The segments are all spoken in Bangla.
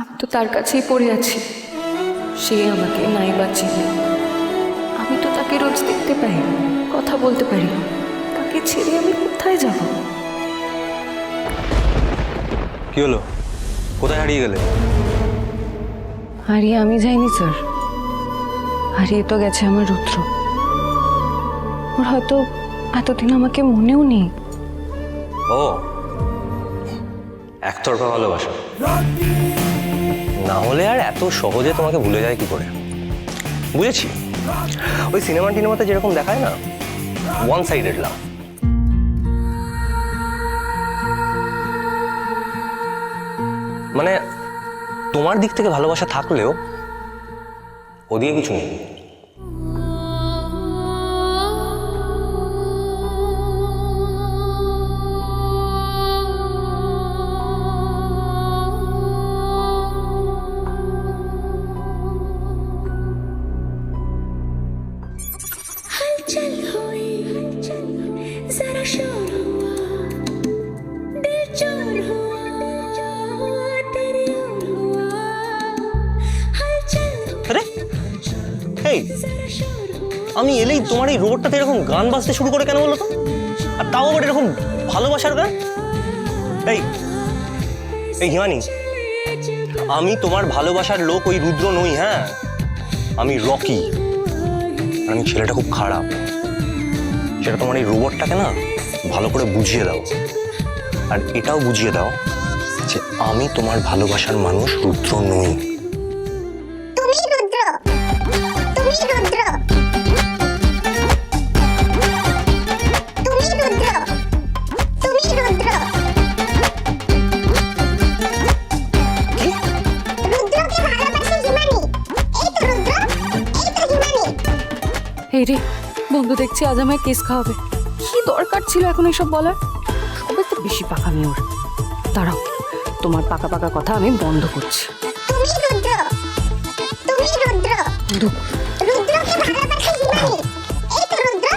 আমি তো তার কাছেই পড়ে আছি, সে আমাকে নাই বাঁচিয়ে। আমি তো তাকে রোজ দেখতে পাই, কথা বলতে পারি, তাকে ছেড়ে আমি কোথায় যাব? কি হলো, কোথায় হারিয়ে গেলে? হারিয়ে আমি যাইনি স্যার, হারিয়ে তো গেছে আমার রুদ্র। ওর হয়তো এতদিন আমাকে মনেও নেই। ও, একতরফা ভালোবাসা। না হলে আর এত সহজে তোমাকে ভুলে যায় কি করে? বুঝেছি, ওই সিনেমা টিনেমাতে যেরকম দেখায় না, ওয়ান সাইডেড লাভ। মানে তোমার দিক থেকে ভালোবাসা থাকলেও ওদিকে কিছু নেই। हलचल हुई जरा शोर हुआ दिल चोर हुआ तेरी ओर हुआ हलचल আরে এই, जरा शोर हुआ আমি এলেই তোমার এই রোবটটাতে এরকম গান বাজতে শুরু করে কেন বলো তো? আর তাও আবার এরকম ভালোবাসার গান। এই এই হিমানি, আমি তোমার ভালোবাসার লোক ওই রুদ্র নই। হ্যাঁ, আমি রকি। আর আমি ছেলেটা খুব খারাপ, সেটা তোমার এই রোবটটাকে না ভালো করে বুঝিয়ে দাও। আর এটাও বুঝিয়ে দাও যে আমি তোমার ভালোবাসার মানুষ রুদ্র নই। তুমি রুদ্র তুমি রুদ্র তুমি রুদ্র তুমি রুদ্র কি? রুদ্রকে ভালোবাসে হিমানি। এই তো রুদ্র, এই তো হিমানি। এই রে, বন্ধু দেখছি আজ আমায় কেস খাওয়াবে। কি দরকার ছিল এখন এসব বলার? সবে তো বেশি পাকামি ওর। দাঁড়াও, তোমার পাকা পাকা কথা আমি বন্ধ করছি। তুমি রুদ্র তুমি রুদ্র বন্ধু, রুদ্রকে ভালোবাসে হিমানি। এই তো রুদ্র,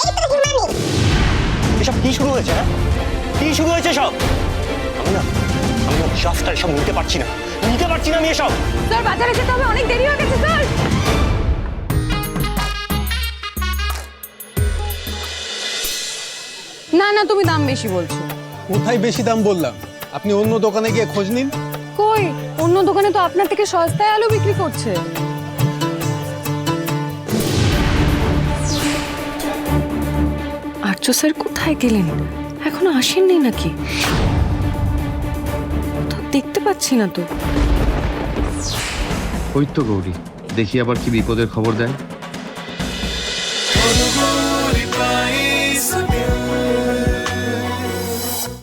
এই তো হিমানি। এসব কি শুরু হয়েছে? হ্যাঁ, কি শুরু হয়েছে সব? আমি না জাস্ট এসব নিতে পারছি না আমি এসব। স্যার বাজারে যেতে হবে, অনেক দেরি হয়ে গেছে স্যার। না না, তুমি দাম বেশি বলছো। কোথায় বেশি দাম বললাম? আপনি অন্য দোকানে গিয়ে খোঁজ নিন। কই, অন্য দোকানে তো আপনার থেকে সস্তায় আলু বিক্রি করছে। আর্য স্যার কোথায় গেলেন? এখনো আসেননি নাকি? তো দেখতে পাচ্ছি না তো। ওই তো গৌরী, দেখি আবার কি বিপদের খবর দেয়।